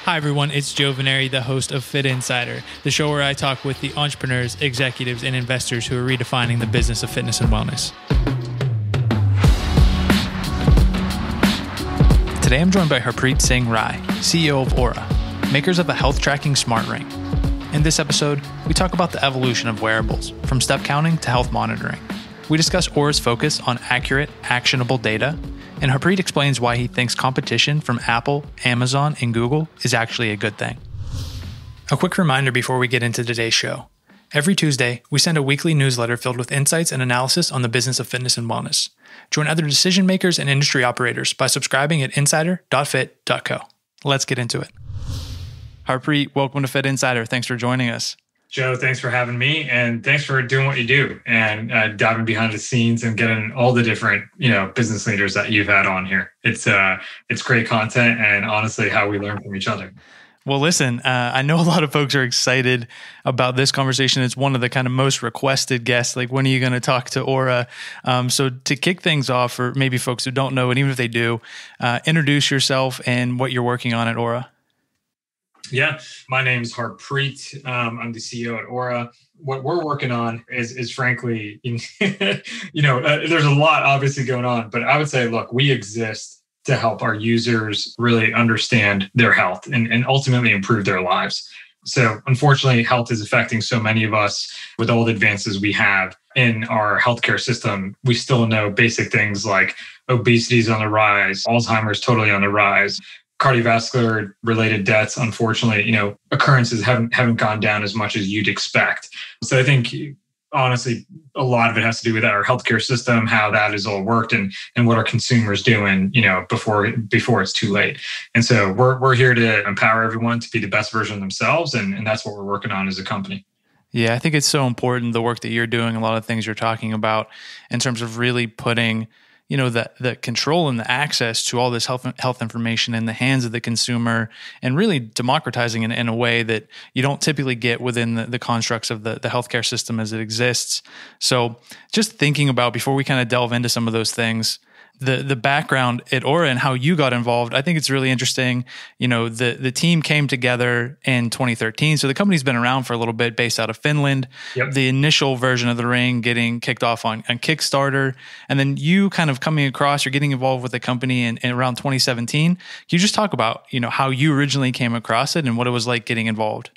Hi, everyone. It's Joe Veneri, the host of Fit Insider, the show where I talk with the entrepreneurs, executives, and investors who are redefining the business of fitness and wellness. Today, I'm joined by Harpreet Singh Rai, CEO of Oura, makers of the health tracking smart ring. In this episode, we talk about the evolution of wearables, from step counting to health monitoring. We discuss Oura's focus on accurate, actionable data, and Harpreet explains why he thinks competition from Apple, Amazon, and Google is actually a good thing. A quick reminder before we get into today's show. Every Tuesday, we send a weekly newsletter filled with insights and analysis on the business of fitness and wellness. Join other decision makers and industry operators by subscribing at insider.fit.co. Let's get into it. Harpreet, welcome to Fit Insider. Thanks for joining us. Joe, thanks for having me, and thanks for doing what you do and diving behind the scenes and getting all the different, business leaders that you've had on here. It's great content and honestly how we learn from each other. Well, listen, I know a lot of folks are excited about this conversation. It's one of the kind of most requested guests. Like, when are you going to talk to Oura? So to kick things off, for maybe folks who don't know, and even if they do, introduce yourself and what you're working on at Oura. Yeah, my name's Harpreet. I'm the CEO at Oura. What we're working on is frankly, there's a lot obviously going on, but I would say, look, we exist to help our users really understand their health and ultimately improve their lives. So unfortunately, health is affecting so many of us. With all the advances we have in our healthcare system, we still know basic things like obesity is on the rise, Alzheimer's totally on the rise. Cardiovascular related deaths, unfortunately, occurrences haven't gone down as much as you'd expect. So I think, honestly, a lot of it has to do with our healthcare system, how that has all worked, and what our consumers doing, before it's too late. And so we're here to empower everyone to be the best version of themselves, and that's what we're working on as a company. Yeah, I think it's so important, the work that you're doing, a lot of things you're talking about in terms of really putting the control and the access to all this health information in the hands of the consumer, and really democratizing it in a way that you don't typically get within the constructs of the healthcare system as it exists. So just thinking about, before we kind of delve into some of those things, the background at Oura and how you got involved, I think it's really interesting. The team came together in 2013. So the company's been around for a little bit, based out of Finland. Yep. The initial version of the ring getting kicked off on Kickstarter. And then you kind of coming across, you're getting involved with the company in around 2017. Can you just talk about, how you originally came across it and what it was like getting involved?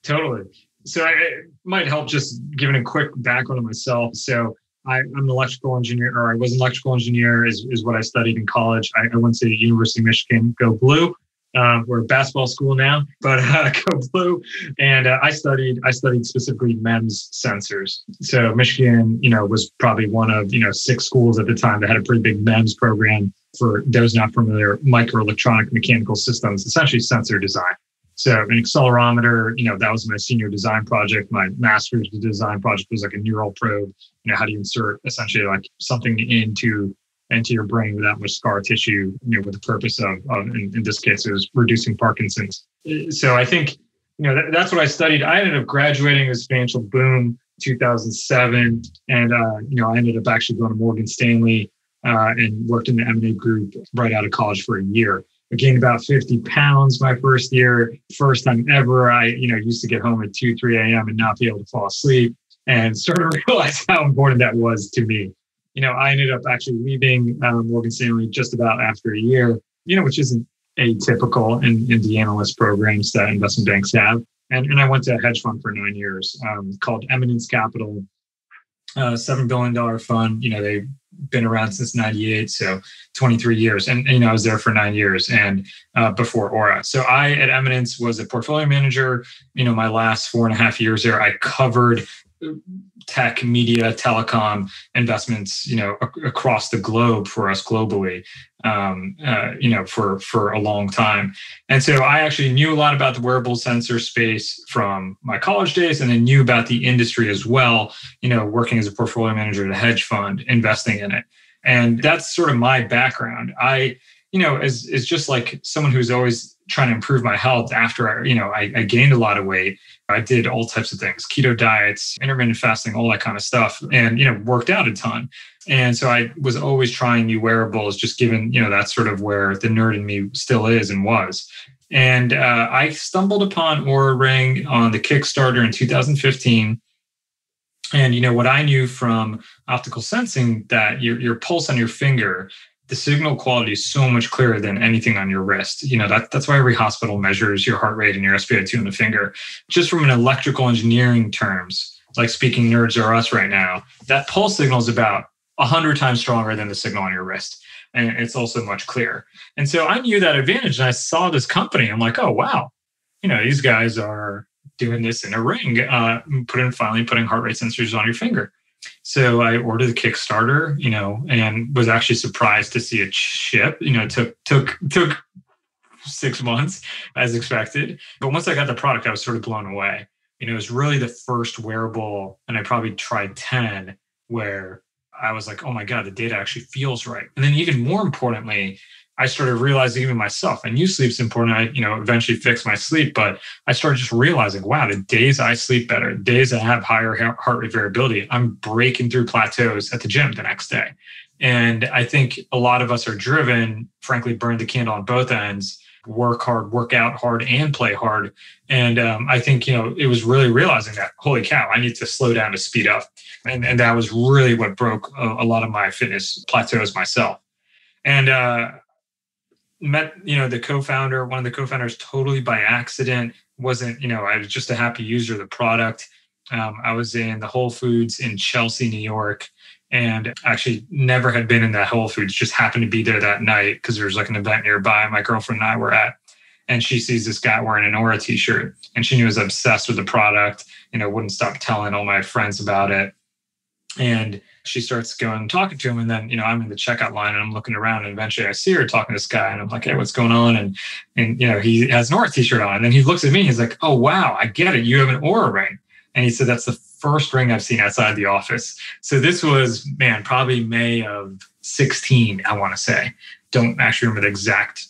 Totally. So it might help just giving a quick background of myself. So I'm an electrical engineer, or I was an electrical engineer is what I studied in college. I went to the University of Michigan, go Blue. We're a basketball school now, but go Blue. And I studied specifically MEMS sensors. So Michigan, was probably one of, 6 schools at the time that had a pretty big MEMS program. For those not familiar, microelectronic mechanical systems, essentially sensor design. So an accelerometer, that was my senior design project. My master's design project was like a neural probe. How do you insert essentially like something into your brain without much scar tissue, with the purpose of in this case, it was reducing Parkinson's. So I think, that's what I studied. I ended up graduating as financial boom 2007. And, I ended up actually going to Morgan Stanley and worked in the M&A group right out of college for a year. I gained about 50 pounds my first year. First time ever, I used to get home at 2, 3 a.m. and not be able to fall asleep, and started to realize how important that was to me. I ended up actually leaving Morgan Stanley just about after a year, which isn't atypical in the analyst programs that investment banks have. And I went to a hedge fund for 9 years called Eminence Capital, $7 billion fund. They've been around since 98, so 23 years. And I was there for 9 years and before Oura. So I, at Eminence, was a portfolio manager. My last 4.5 years there, I covered tech, media, telecom investments, across the globe for us globally, for a long time. And so I actually knew a lot about the wearable sensor space from my college days, and then knew about the industry as well, working as a portfolio manager at a hedge fund, investing in it. And that's sort of my background. I, as just like someone who's always trying to improve my health after I gained a lot of weight. I did all types of things, keto diets, intermittent fasting, all that kind of stuff, and, worked out a ton. And so I was always trying new wearables, just given, that's sort of where the nerd in me still is and was. And I stumbled upon Oura Ring on the Kickstarter in 2015. And what I knew from optical sensing, that your pulse on your finger, the signal quality is so much clearer than anything on your wrist. That's why every hospital measures your heart rate and your SpO2 on the finger. Just from an electrical engineering terms, like speaking nerds are us right now, that pulse signal is about 100 times stronger than the signal on your wrist. And it's also much clearer. And so I knew that advantage, and I saw this company. I'm like, oh, wow, these guys are doing this in a ring, finally putting heart rate sensors on your finger. So I ordered the Kickstarter, and was actually surprised to see it ship. It took 6 months as expected. But once I got the product, I was sort of blown away. It was really the first wearable, and I probably tried 10, where I was like, oh my God, the data actually feels right. And then even more importantly, I started realizing even myself, I knew sleep's important. I, eventually fixed my sleep, but I started just realizing, wow, the days I sleep better, the days I have higher heart rate variability, I'm breaking through plateaus at the gym the next day. And I think a lot of us are driven, frankly, burn the candle on both ends, work hard, work out hard, and play hard. And I think, it was really realizing that, holy cow, I need to slow down to speed up. And that was really what broke a lot of my fitness plateaus myself. And met, the co-founder, one of the co-founders, totally by accident. Wasn't, I was just a happy user of the product. I was in the Whole Foods in Chelsea, New York, and actually never had been in that Whole Foods, just happened to be there that night because there was like an event nearby my girlfriend and I were at. And she sees this guy wearing an Oura t-shirt, and she knew I was obsessed with the product, wouldn't stop telling all my friends about it. And she starts going and talking to him. And then, I'm in the checkout line and I'm looking around, and eventually I see her talking to this guy, and I'm like, hey, what's going on? And he has an Oura t-shirt on. And then he looks at me, he's like, oh, wow, I get it. You have an Oura ring. And he said, that's the first ring I've seen outside the office. So this was, probably May of 16, I want to say. Don't actually remember the exact,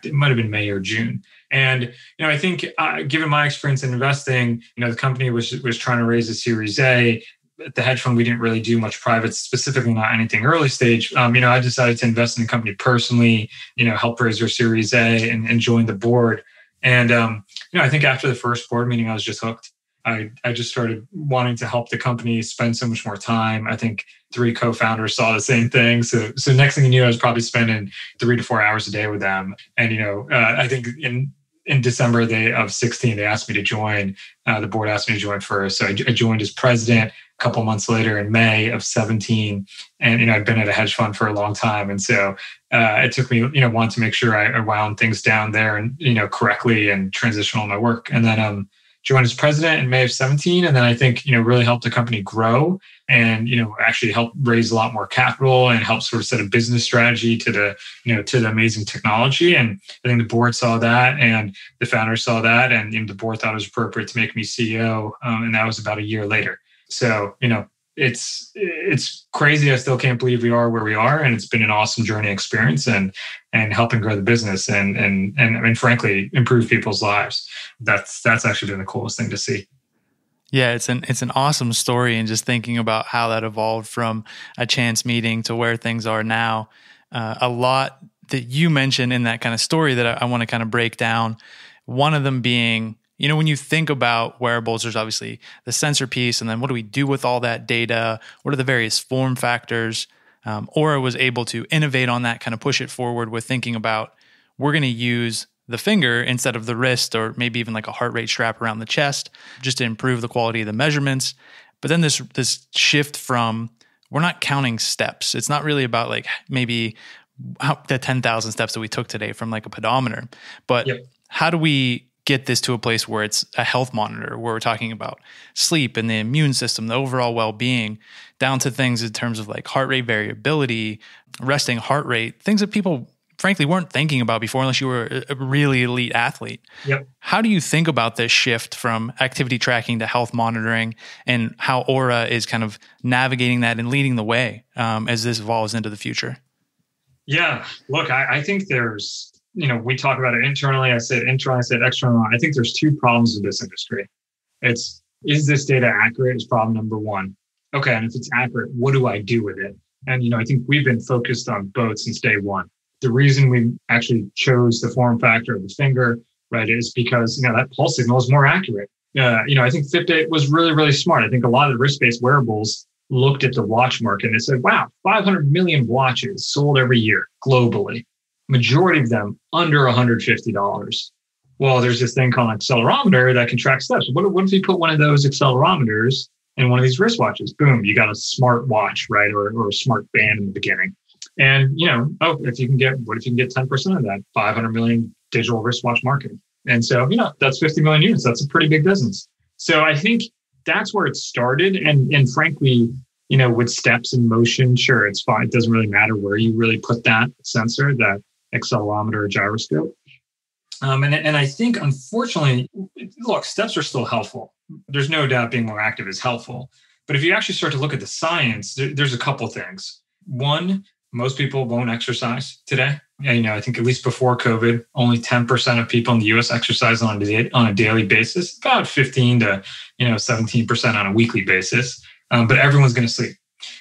it might've been May or June. And, I think given my experience in investing, the company was trying to raise a Series A. At the hedge fund, we didn't really do much private, specifically not anything early stage. I decided to invest in the company personally, help raise their Series A and join the board. And, I think after the first board meeting, I was just hooked. I just started wanting to help the company spend so much more time. I think 3 co-founders saw the same thing. So next thing you knew, I was probably spending 3 to 4 hours a day with them. And, I think in December of 16, they asked me to join. The board asked me to join first. So I joined as president. A couple months later in May of 17. And, I'd been at a hedge fund for a long time. And so it took me, wanted to make sure I wound things down there and, correctly and transition all my work. And then joined as president in May of 17. And then I think, really helped the company grow and, actually help raise a lot more capital and help sort of set a business strategy to the amazing technology. And I think the board saw that and the founders saw that. And the board thought it was appropriate to make me CEO. And that was about a year later. So, it's crazy. I still can't believe we are where we are. And it's been an awesome journey experience and helping grow the business and frankly, improve people's lives. That's actually been the coolest thing to see. Yeah, it's an awesome story. And just thinking about how that evolved from a chance meeting to where things are now, a lot that you mentioned in that kind of story that I want to kind of break down. One of them being, when you think about wearables, there's obviously the sensor piece, and then what do we do with all that data? What are the various form factors? Oura was able to innovate on that, kind of push it forward with thinking about, we're going to use the finger instead of the wrist, or maybe even like a heart rate strap around the chest, just to improve the quality of the measurements. But then this shift from, we're not counting steps. It's not really about like maybe the 10,000 steps that we took today from like a pedometer, but how do we get this to a place where it's a health monitor, where we're talking about sleep and the immune system, the overall well-being, down to things in terms of like heart rate variability, resting heart rate, things that people frankly weren't thinking about before unless you were a really elite athlete. How do you think about this shift from activity tracking to health monitoring, and how Oura is kind of navigating that and leading the way as this evolves into the future? Yeah, look, I think there's, we talk about it internally. I said internal, I said external. I think there's 2 problems with this industry. Is this data accurate is problem number 1. Okay, and if it's accurate, what do I do with it? And, I think we've been focused on both since day one. The reason we actually chose the form factor of the finger right, is because, that pulse signal is more accurate. I think Fitbit was really, really smart. I think a lot of the risk-based wearables looked at the watch market and they said, wow, 500 million watches sold every year globally, majority of them under $150. Well, there's this thing called an accelerometer that can track steps. What if you put one of those accelerometers in one of these wristwatches? Boom, you got a smart watch, right? Or a smart band in the beginning. And, what if you can get 10% of that 500 million digital wristwatch market? And so, that's 50 million units. That's a pretty big business. So I think that's where it started. And frankly, with steps and motion, sure, it's fine. It doesn't really matter where you really put that sensor, that accelerometer or gyroscope. And I think, unfortunately, look, steps are still helpful. There's no doubt being more active is helpful. But if you actually start to look at the science, there's a couple things. One, most people won't exercise today. I think at least before COVID, only 10% of people in the US exercise on a daily basis, about 15 to 17% on a weekly basis. But everyone's going to sleep.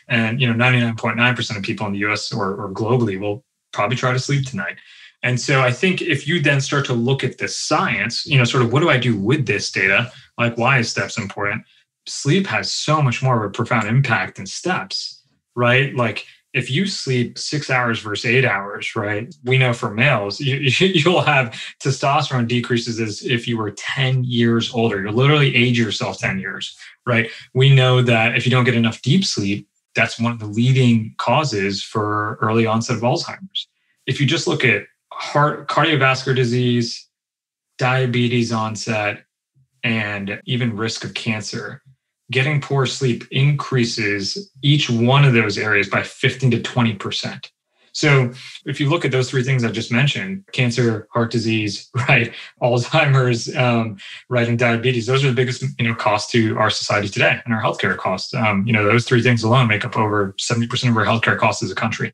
And 99.9% of people in the US or globally will probably try to sleep tonight. And so I think if you then start to look at the science, sort of what do I do with this data? Like, why is steps important? Sleep has so much more of a profound impact than steps, right? Like, if you sleep 6 hours versus 8 hours, right? We know for males, you'll have testosterone decreases as if you were 10 years older. You'll literally age yourself 10 years, right? We know that if you don't get enough deep sleep, that's one of the leading causes for early onset of Alzheimer's. If you just look at cardiovascular disease, diabetes onset, and even risk of cancer, getting poor sleep increases each one of those areas by 15 to 20%. So if you look at those three things I just mentioned, cancer, heart disease, right, Alzheimer's, right, and diabetes, those are the biggest, costs to our society today and our healthcare costs. Those three things alone make up over 70% of our healthcare costs as a country.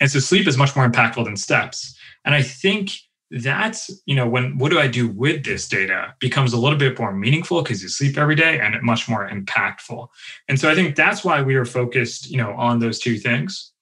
And so sleep is much more impactful than steps. And I think that's, what do I do with this data becomes a little bit more meaningful because you sleep every day and much more impactful. And so I think that's why we are focused, on those two things.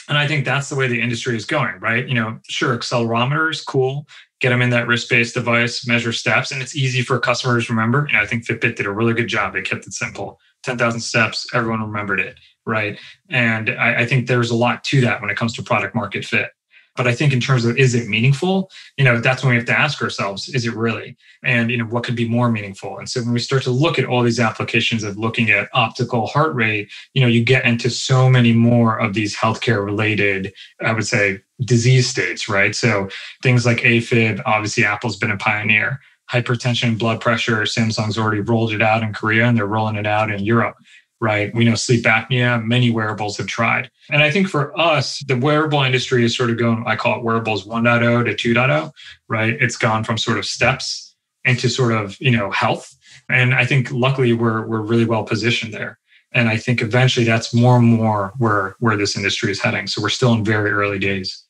And I think that's the way the industry is going, right? Sure, accelerometers, cool. Get them in that wrist-based device, measure steps. And it's easy for customers to remember. I think Fitbit did a really good job. They kept it simple. 10,000 steps, everyone remembered it, right? And I think there's a lot to that when it comes to product market fit. But I think in terms of, is it meaningful? That's when we have to ask ourselves, is it really? And, what could be more meaningful? And so when we start to look at all these applications of looking at optical heart rate, you get into so many more of these healthcare related, I would say, disease states, right? So things like AFib, obviously Apple's been a pioneer. Hypertension, blood pressure, Samsung's already rolled it out in Korea and they're rolling it out in Europe. Right. We know sleep apnea, many wearables have tried. And I think for us, the wearable industry is sort of going, I call it wearables 1.0 to 2.0, right? It's gone from sort of steps into sort of, health. And I think luckily we're really well positioned there. And I think eventually that's more and more where this industry is heading. So we're still in very early days.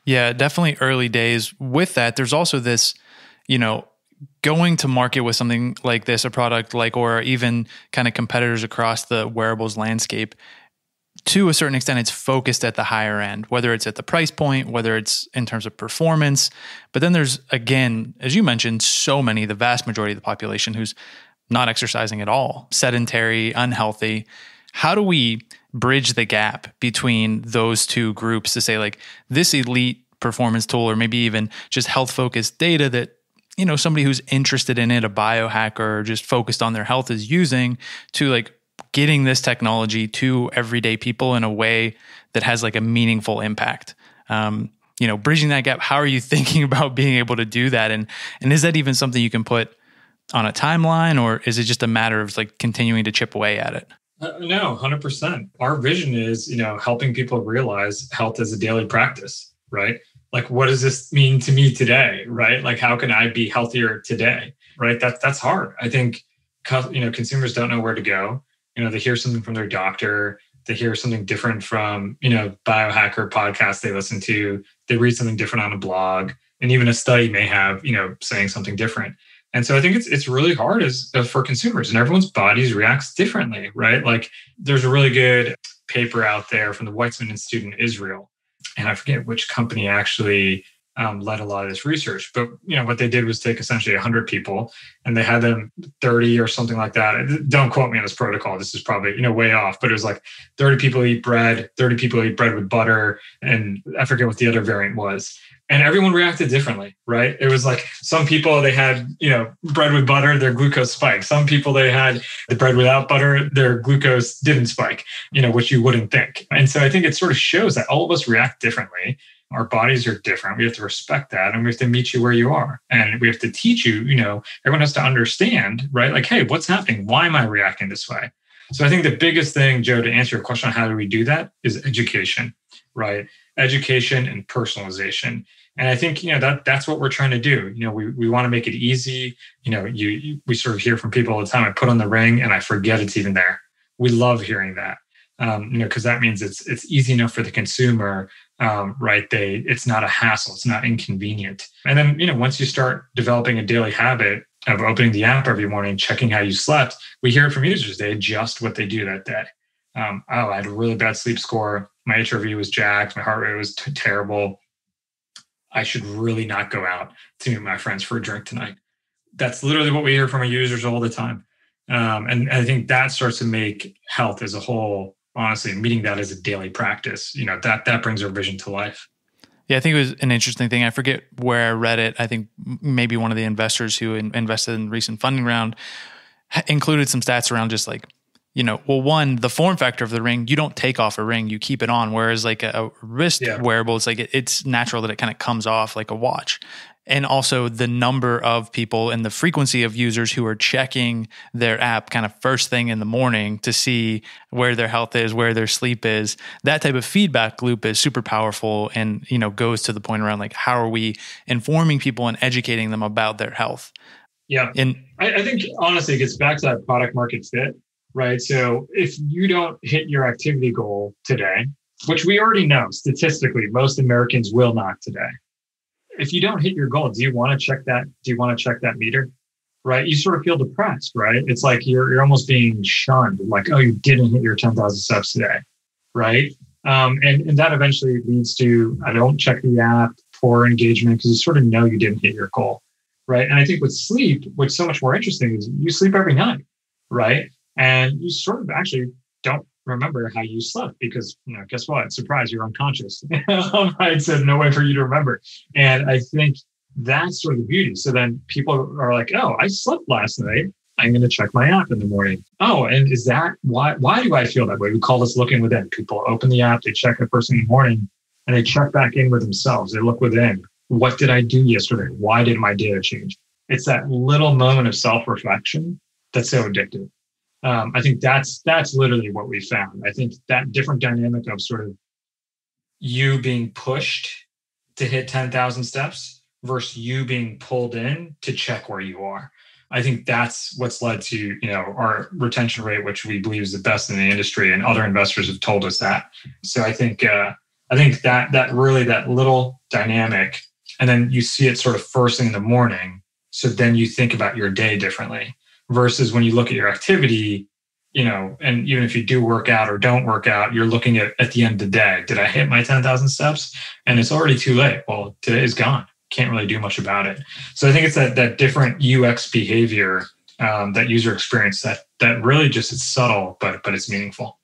Yeah, definitely early days. With that, there's also this, going to market with something like this, a product like Oura, even kind of competitors across the wearables landscape, to a certain extent, it's focused at the higher end, whether it's at the price point, whether it's in terms of performance. But then there's, again, as you mentioned, the vast majority of the population who's not exercising at all, sedentary, unhealthy. How do we bridge the gap between those two groups to say, like, this elite performance tool, or maybe even just health-focused data that somebody who's interested in it, a biohacker, or just focused on their health is using, to like getting this technology to everyday people in a way that has like a meaningful impact? Bridging that gap, how are you thinking about being able to do that? And is that even something you can put on a timeline, or is it just a matter of like continuing to chip away at it? No, 100%. Our vision is, helping people realize health as a daily practice, right? Like, what does this mean to me today, right? Like, how can I be healthier today, right? That's hard. I think, consumers don't know where to go. They hear something from their doctor. They hear something different from, biohacker podcasts they listen to. They read something different on a blog. And even a study may have, saying something different. And so I think it's really hard for consumers, and everyone's bodies reacts differently, right? Like, there's a really good paper out there from the Weizmann Institute in Israel. And I forget which company actually led a lot of this research. But what they did was take essentially 100 people, and they had them 30 or something like that. Don't quote me on this protocol. This is probably way off, but it was like 30 people eat bread, 30 people eat bread with butter, and I forget what the other variant was. And everyone reacted differently, right? It was like some people, they had, bread with butter, their glucose spiked. Some people, they had the bread without butter, their glucose didn't spike, which you wouldn't think. And so I think it sort of shows that all of us react differently. Our bodies are different. We have to respect that, and we have to meet you where you are. And we have to teach you, everyone has to understand, right? Like, hey, what's happening? Why am I reacting this way? So I think the biggest thing, Joe, to answer your question on how do we do that is education, right? Education and personalization. And I think, that's what we're trying to do. We want to make it easy. We sort of hear from people all the time, I put on the ring and I forget it's even there. We love hearing that, because that means it's easy enough for the consumer, right? It's not a hassle. It's not inconvenient. And then, once you start developing a daily habit of opening the app every morning, checking how you slept, we hear it from users. They adjust what they do that day. I had a really bad sleep score. My HRV was jacked. My heart rate was terrible. I should really not go out to meet my friends for a drink tonight. That's literally what we hear from our users all the time. And I think that starts to make health as a whole, honestly, meeting that as a daily practice, that brings our vision to life. Yeah, I think it was an interesting thing. I forget where I read it. I think maybe one of the investors who invested in the recent funding round included some stats around just like, one, the form factor of the ring, you don't take off a ring, you keep it on. Whereas like a wrist wearable, it's like it's natural that it kind of comes off like a watch. And also the number of people and the frequency of users who are checking their app kind of first thing in the morning to see where their health is, where their sleep is. That type of feedback loop is super powerful and, goes to the point around like, how are we informing people and educating them about their health? Yeah. And I think honestly, it gets back to that product market fit, right? So if you don't hit your activity goal today, which we already know statistically, most Americans will not today. If you don't hit your goal, do you want to check that? Do you want to check that meter? Right? You sort of feel depressed, right? It's like you're almost being shunned, like, oh, you didn't hit your 10,000 steps today, right? And that eventually leads to, I don't check the app, poor engagement, because you sort of know you didn't hit your goal, right? And I think with sleep, what's so much more interesting is you sleep every night, right? And you sort of actually don't remember how you slept because, guess what? Surprise, you're unconscious. Right? So no way for you to remember. And I think that's sort of the beauty. So then people are like, oh, I slept last night. I'm going to check my app in the morning. Oh, and is that why do I feel that way? We call this looking within. People open the app, they check it first thing in the morning, and they check back in with themselves. They look within. What did I do yesterday? Why did my data change? It's that little moment of self-reflection that's so addictive. I think that's literally what we found. I think that different dynamic of sort of you being pushed to hit 10,000 steps versus you being pulled in to check where you are. I think that's what's led to, our retention rate, which we believe is the best in the industry, and other investors have told us that. So I think that really that little dynamic, and then you see it sort of first thing in the morning. So then you think about your day differently. Versus when you look at your activity, and even if you do work out or don't work out, you're looking at the end of the day. Did I hit my 10,000 steps? And it's already too late. Well, today is gone. Can't really do much about it. So I think it's that different UX behavior, that user experience that really just it's subtle, but it's meaningful.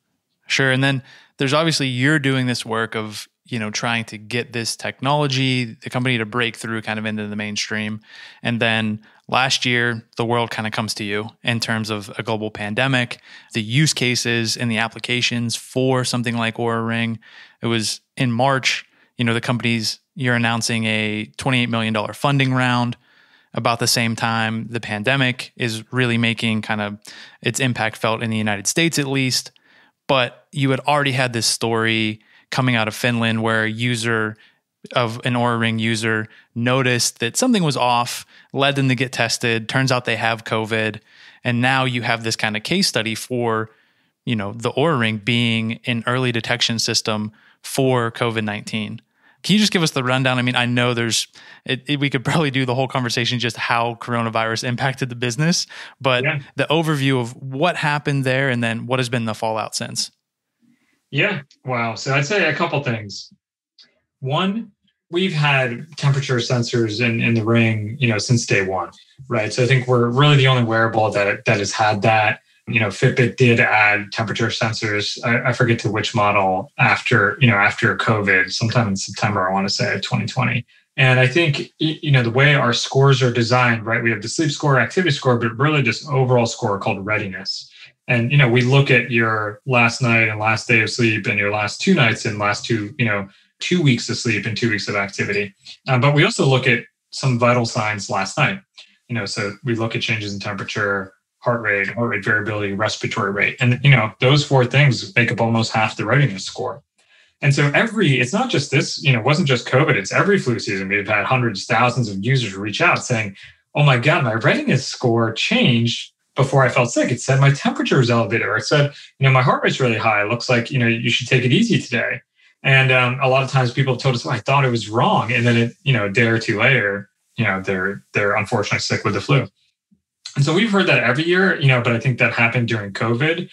Sure. And then there's obviously you're doing this work of, trying to get this technology, the company to break through kind of into the mainstream. And then last year, the world kind of comes to you in terms of a global pandemic, the use cases and the applications for something like Oura Ring. It was in March, you're announcing a $28 million funding round. About the same time, the pandemic is really making kind of its impact felt in the United States, at least. But you had already had this story coming out of Finland where a user of an Oura Ring user noticed that something was off, led them to get tested. Turns out they have COVID. And now you have this kind of case study for, the Oura Ring being an early detection system for COVID-19. Can you just give us the rundown? I mean, I know we could probably do the whole conversation just how coronavirus impacted the business, but the overview of what happened there and then what has been the fallout since. Yeah. Wow. So I'd say a couple things. One, we've had temperature sensors in the ring, since day one, right? So I think we're really the only wearable that has had that. Fitbit did add temperature sensors. I forget to which model after COVID, sometime in September, I want to say, 2020. And I think, the way our scores are designed, right? We have the sleep score, activity score, but really this overall score called readiness. And, we look at your last night and last day of sleep and your last 2 nights and last 2 weeks of sleep and 2 weeks of activity. But we also look at some vital signs last night. So we look at changes in temperature, heart rate variability, respiratory rate. And, those 4 things make up almost half the readiness score. And so it's not just this, it wasn't just COVID, it's every flu season. We've had hundreds, thousands of users reach out saying, oh my God, my readiness score changed before I felt sick. It said my temperature was elevated, or it said, my heart rate's really high. It looks like, you should take it easy today. And a lot of times people have told us, I thought it was wrong. And then a day or 2 later, they're unfortunately sick with the flu. And so we've heard that every year, but I think that happened during COVID.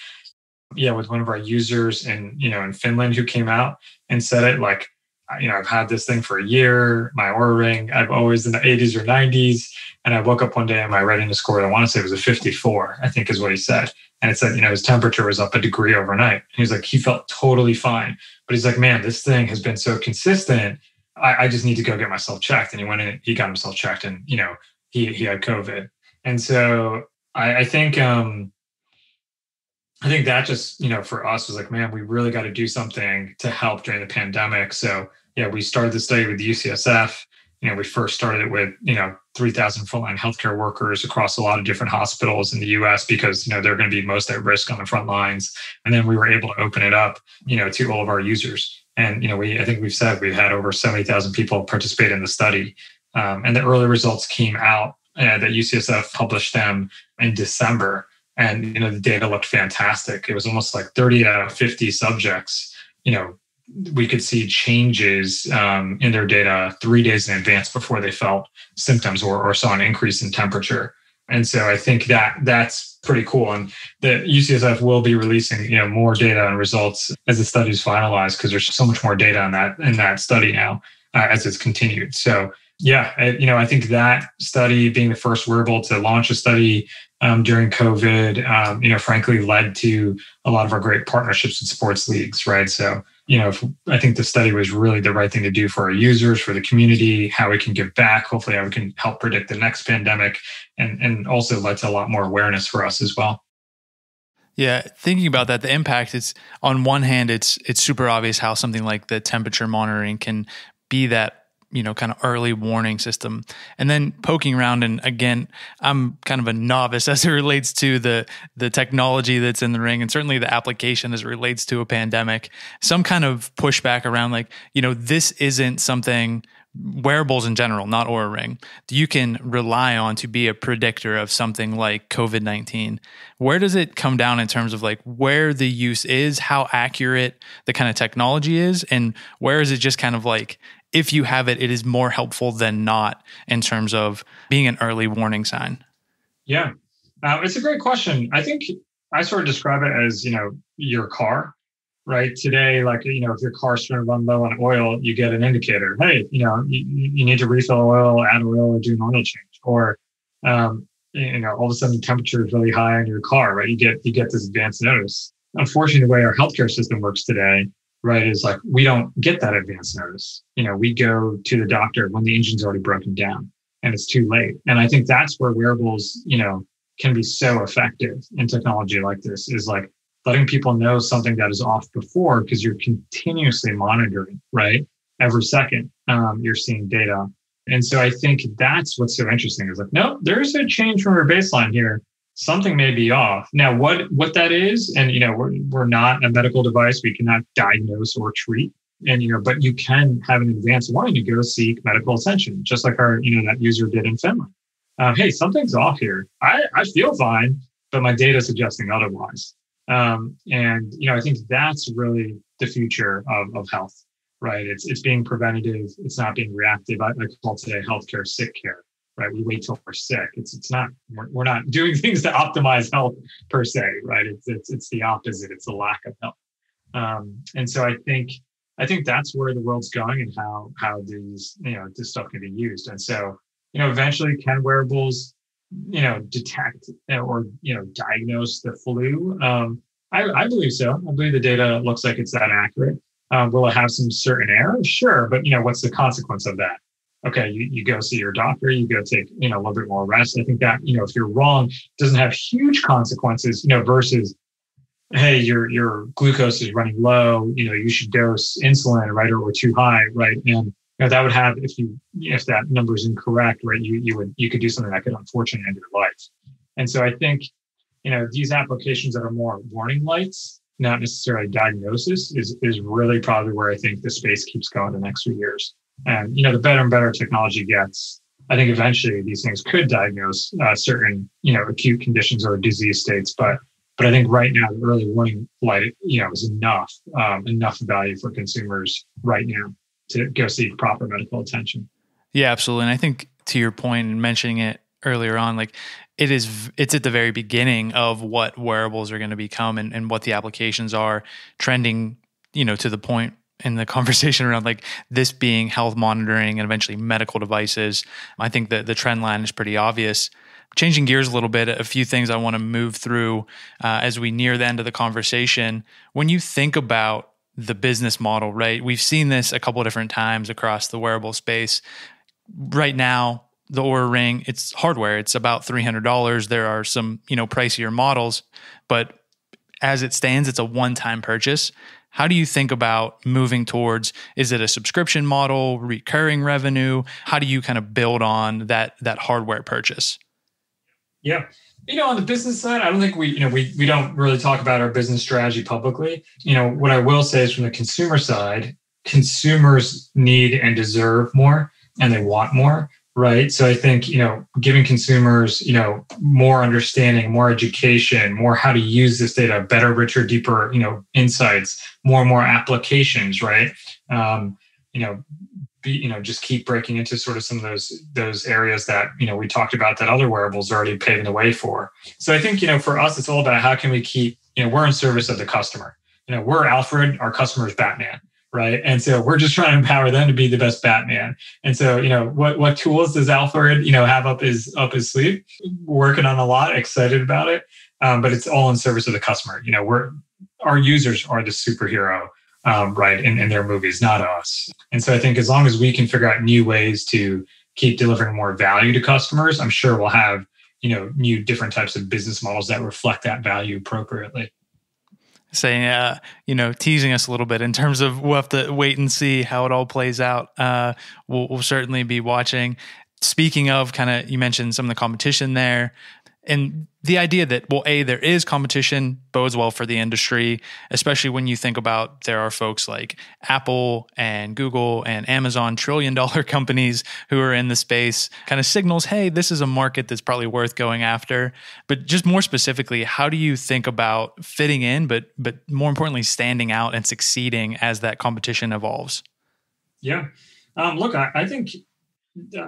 Yeah, with one of our users in Finland who came out and said it like, I've had this thing for a year, my Oura ring, I've always in the 80s or 90s. And I woke up one day and my readiness score, I want to say it was a 54, I think is what he said. And it said, his temperature was up a degree overnight. And he's like, he felt totally fine. But he's like, man, this thing has been so consistent. I just need to go get myself checked. And he went in, he got himself checked and, he had COVID. And so I think that just, for us was like, man, we really got to do something to help during the pandemic. So yeah, we started the study with the UCSF. We first started it with, 3,000 frontline healthcare workers across a lot of different hospitals in the US because, they're going to be most at risk on the front lines. And then we were able to open it up, to all of our users. And, I think we've said we've had over 70,000 people participate in the study. And the early results came out that UCSF published them in December. And, the data looked fantastic. It was almost like 30 out of 50 subjects, we could see changes in their data 3 days in advance before they felt symptoms or saw an increase in temperature. And so I think that's pretty cool. And the UCSF will be releasing, more data and results as the study's finalized because there's so much more data in that study now as it's continued. So yeah, I think that study being the first wearable to launch a study during COVID, frankly, led to a lot of our great partnerships with sports leagues, right? So, I think the study was really the right thing to do for our users, for the community, how we can give back. Hopefully, how we can help predict the next pandemic and also led to a lot more awareness for us as well. Yeah, thinking about that, the impact is on one hand, it's super obvious how something like the temperature monitoring can be that kind of early warning system. And then poking around, and again, I'm kind of a novice as it relates to the technology that's in the ring, and certainly the application as it relates to a pandemic. Some kind of pushback around like, this isn't something, wearables in general, not Oura Ring, you can rely on to be a predictor of something like COVID-19. Where does it come down in terms of like where the use is, how accurate the kind of technology is, and where is it just kind of like, if you have it, it is more helpful than not in terms of being an early warning sign? Yeah, it's a great question. I think I sort of describe it as, your car, right? Today, like, if your car's starting to run low on oil, you get an indicator. Hey, you need to refill oil, add oil, or do an oil change. Or, all of a sudden the temperature is really high in your car, right? You get this advanced notice. Unfortunately, the way our healthcare system works today, right, is like we don't get that advance notice. We go to the doctor when the engine's already broken down and it's too late. And I think that's where wearables, can be so effective in technology like this, is like letting people know something that is off before, because you're continuously monitoring, right? Every second, you're seeing data. And so I think that's what's so interesting is like, no, there's a change from our baseline here. Something may be off. Now, what that is, and we're not a medical device, we cannot diagnose or treat, and but you can have an advanced warning to go seek medical attention, just like our that user did in Finland. Hey, something's off here. I feel fine, but my data is suggesting otherwise. And I think that's really the future of health, right? It's being preventative. It's not being reactive. I call today healthcare sick care. Right, we wait till we're sick. It's not. We're not doing things to optimize health per se. Right, it's the opposite. It's the lack of health. And so I think I think that's where the world's going and how these, this stuff can be used. And so, eventually can wearables, detect or, diagnose the flu? I believe so. I believe the data looks like it's that accurate. Will it have some certain errors? Sure. But, what's the consequence of that? Okay, you go see your doctor, you go take, a little bit more rest. I think that, if you're wrong, it doesn't have huge consequences, versus, hey, your glucose is running low, you should dose insulin, right? Or too high, right? And that would have, if that number is incorrect, right, you could do something that could unfortunately end your life. And so I think, these applications that are more warning lights, not necessarily diagnosis, is really probably where I think the space keeps going the next few years. And, the better and better technology gets, I think eventually these things could diagnose certain, acute conditions or disease states. But I think right now, the early warning light, is enough value for consumers right now to go seek proper medical attention. Yeah, absolutely. And I think to your point and mentioning it earlier on, like it's at the very beginning of what wearables are going to become and what the applications are trending, to the point in the conversation around like this being health monitoring and eventually medical devices. I think that the trend line is pretty obvious. Changing gears a little bit, a few things I want to move through as we near the end of the conversation. When you think about the business model, right? We've seen this a couple of different times across the wearable space. Right now, the Oura Ring, it's hardware. It's about $300. There are some, pricier models, but as it stands, it's a one-time purchase. How do you think about moving towards, is it a subscription model, recurring revenue? How do you kind of build on that hardware purchase? Yeah. On the business side, I don't think we don't really talk about our business strategy publicly. What I will say is from the consumer side, consumers need and deserve more and they want more, right? So I think, giving consumers, more understanding, more education, more how to use this data, better, richer, deeper, insights, more and more applications, right? Just keep breaking into sort of some of those areas that, we talked about that other wearables are already paving the way for. So I think, for us, it's all about how can we keep, we're in service of the customer. We're Alfred, our customer is Batman, right? And so we're just trying to empower them to be the best Batman. And so, what tools does Alfred, have up his sleeve? We're working on a lot, excited about it. But it's all in service of the customer. Our users are the superhero. Right, in their movies, not us. And so I think as long as we can figure out new ways to keep delivering more value to customers, I'm sure we'll have, new different types of business models that reflect that value appropriately. Saying, teasing us a little bit in terms of we'll have to wait and see how it all plays out. We'll certainly be watching. Speaking of kind of, you mentioned some of the competition there. And the idea that, well, there is competition bodes well for the industry, especially when you think about there are folks like Apple and Google and Amazon, trillion-dollar companies who are in the space, kind of signals, hey, this is a market that's probably worth going after. But just more specifically, how do you think about fitting in, but more importantly, standing out and succeeding as that competition evolves? Yeah. Look, I think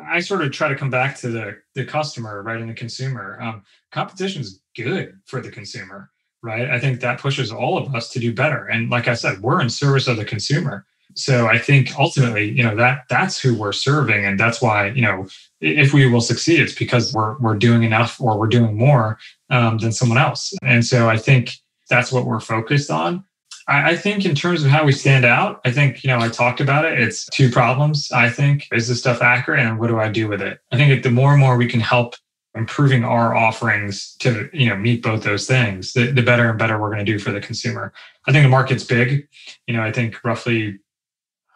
I sort of try to come back to the customer, right, and the consumer. Competition is good for the consumer, right? I think that pushes all of us to do better. And like I said, we're in service of the consumer. So I think ultimately, that's who we're serving, and that's why, if we will succeed, it's because we're doing enough or we're doing more than someone else. And so I think that's what we're focused on. I think in terms of how we stand out, I think, I talked about it. It's two problems, I think. Is this stuff accurate and what do I do with it? I think the more and more we can help improving our offerings to, meet both those things, the better and better we're going to do for the consumer. I think the market's big. I think roughly,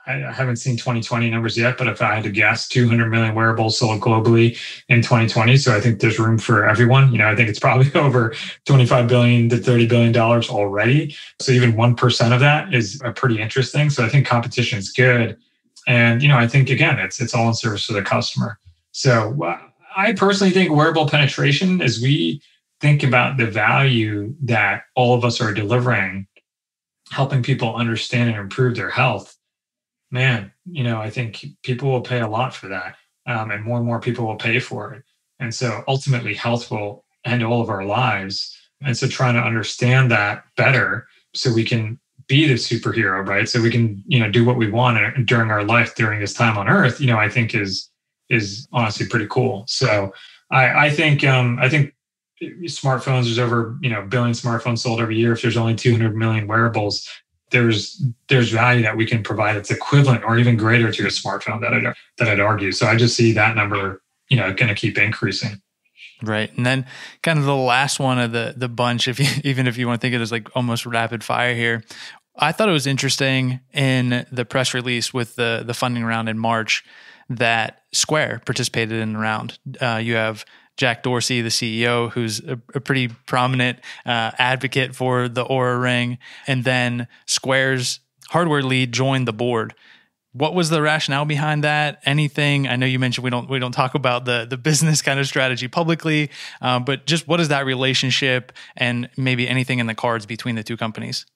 I haven't seen 2020 numbers yet, but if I had to guess, 200 million wearables sold globally in 2020. So I think there's room for everyone. I think it's probably over $25 billion to $30 billion already. So even 1% of that is pretty interesting. So I think competition is good. And, I think, again, it's all in service to the customer. So I personally think wearable penetration, as we think about the value that all of us are delivering, helping people understand and improve their health, man, I think people will pay a lot for that. And more people will pay for it. And so ultimately health will end all of our lives. And so trying to understand that better so we can be the superhero, right? So we can, do what we want during our life during this time on Earth, I think is honestly pretty cool. So I think smartphones, there's over, a billion smartphones sold every year. If there's only 200 million wearables, there's value that we can provide that's equivalent or even greater to a smartphone that I'd argue. So I just see that number, going to keep increasing. Right. And then kind of the last one of the bunch, even if you want to think of it as like almost rapid fire here, I thought it was interesting in the press release with the funding round in March that Square participated in the round. You have Jack Dorsey, the CEO, who's a pretty prominent advocate for the Oura ring. And then Square's hardware lead joined the board. What was the rationale behind that? Anything? I know you mentioned we don't talk about the business kind of strategy publicly, but just what is that relationship and maybe anything in the cards between the two companies?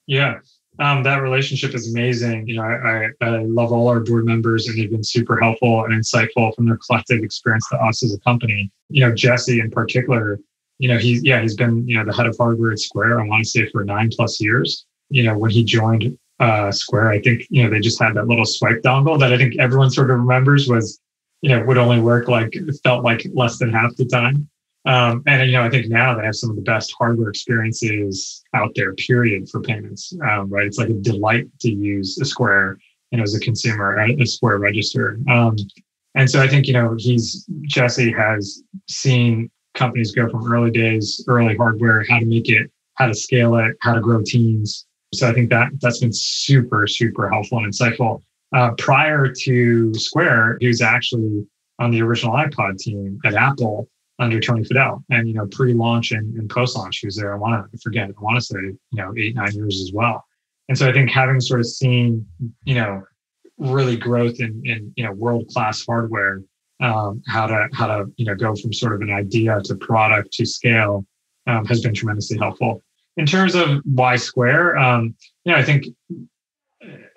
Yeah, that relationship is amazing. I love all our board members, and they've been super helpful and insightful from their collective experience to us as a company. Jesse in particular, he's been, the head of hardware at Square, I want to say for 9+ years. When he joined Square, I think, they just had that little swipe dongle that I think everyone sort of remembers was, would only work it felt like less than half the time. And, I think now they have some of the best hardware experiences out there, period, for payments, right? It's like a delight to use a Square, as a consumer, a Square register. And so I think, Jesse has seen companies go from early days, early hardware, how to make it, how to scale it, how to grow teams. So I think that's been super, super helpful and insightful. Prior to Square, he was actually on the original iPod team at Apple under Tony Fadell, and pre-launch and post-launch, he was there. I want to say 8-9 years as well. And so I think having sort of seen really growth in world-class hardware, how to go from sort of an idea to product to scale has been tremendously helpful. In terms of why Square, I think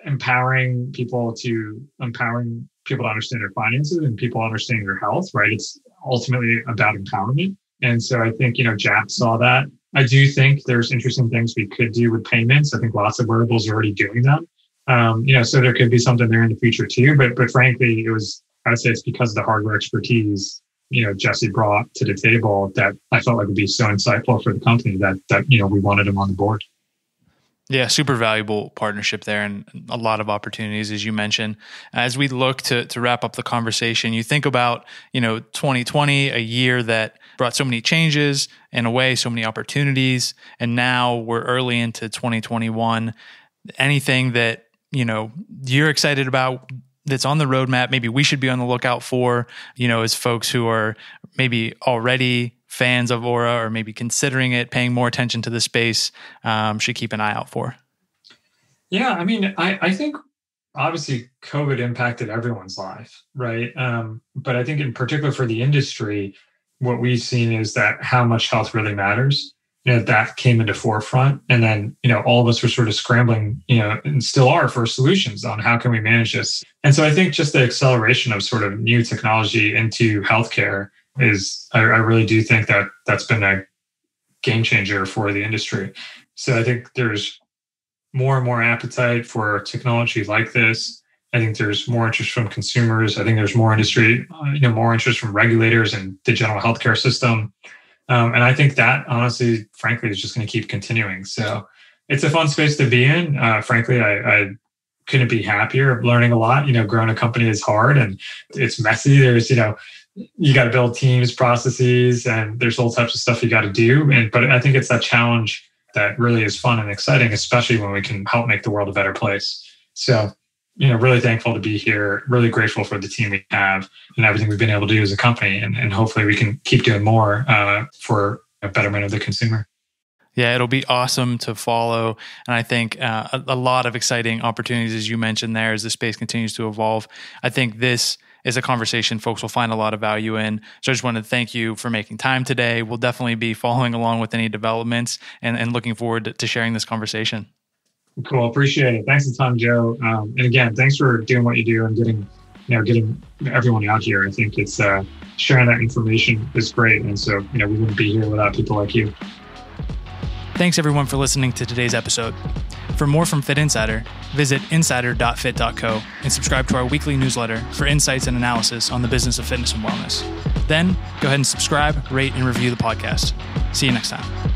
empowering people to understand their finances and people understanding their health, right? It's ultimately about empowerment. And so I think, Jack saw that. I do think there's interesting things we could do with payments. I think lots of wearables are already doing them. So there could be something there in the future too. But frankly, I would say it's because of the hardware expertise Jesse brought to the table that I felt like would be so insightful for the company that we wanted him on the board. Yeah, super valuable partnership there and a lot of opportunities, as you mentioned. As we look to wrap up the conversation, you think about, 2020, a year that brought so many changes, in a way, so many opportunities, and now we're early into 2021. Anything that, you're excited about that's on the roadmap, maybe we should be on the lookout for, as folks who are maybe already fans of Oura or maybe considering it, paying more attention to the space, should keep an eye out for? Yeah, I mean, I think obviously COVID impacted everyone's life, right? But I think in particular for the industry, what we've seen is that how much health really matters. That came into forefront. And then, all of us were sort of scrambling, and still are, for solutions on how can we manage this. And so I think just the acceleration of sort of new technology into healthcare I really do think that that's been a game changer for the industry. So I think there's more and more appetite for technology like this. I think there's more interest from consumers. I think there's more more interest from regulators and the general healthcare system. And I think that honestly, frankly, is just going to keep continuing. So it's a fun space to be in. Frankly, I couldn't be happier. I'm learning a lot. Growing a company is hard and it's messy. There's, you got to build teams, processes, and there's all types of stuff you got to do. But I think it's that challenge that really is fun and exciting, especially when we can help make the world a better place. So, really thankful to be here, really grateful for the team we have and everything we've been able to do as a company. And hopefully we can keep doing more for a betterment of the consumer. Yeah, it'll be awesome to follow. And I think a lot of exciting opportunities, as you mentioned there, as the space continues to evolve. I think this is a conversation folks will find a lot of value in. So I just want to thank you for making time today. We'll definitely be following along with any developments and looking forward to sharing this conversation. Cool. Appreciate it. Thanks a ton, Joe. And again, thanks for doing what you do and getting everyone out here. I think it's sharing that information is great. And so, we wouldn't be here without people like you. Thanks everyone for listening to today's episode. For more from Fit Insider, visit insider.fit.co and subscribe to our weekly newsletter for insights and analysis on the business of fitness and wellness. Then, go ahead and subscribe, rate, and review the podcast. See you next time.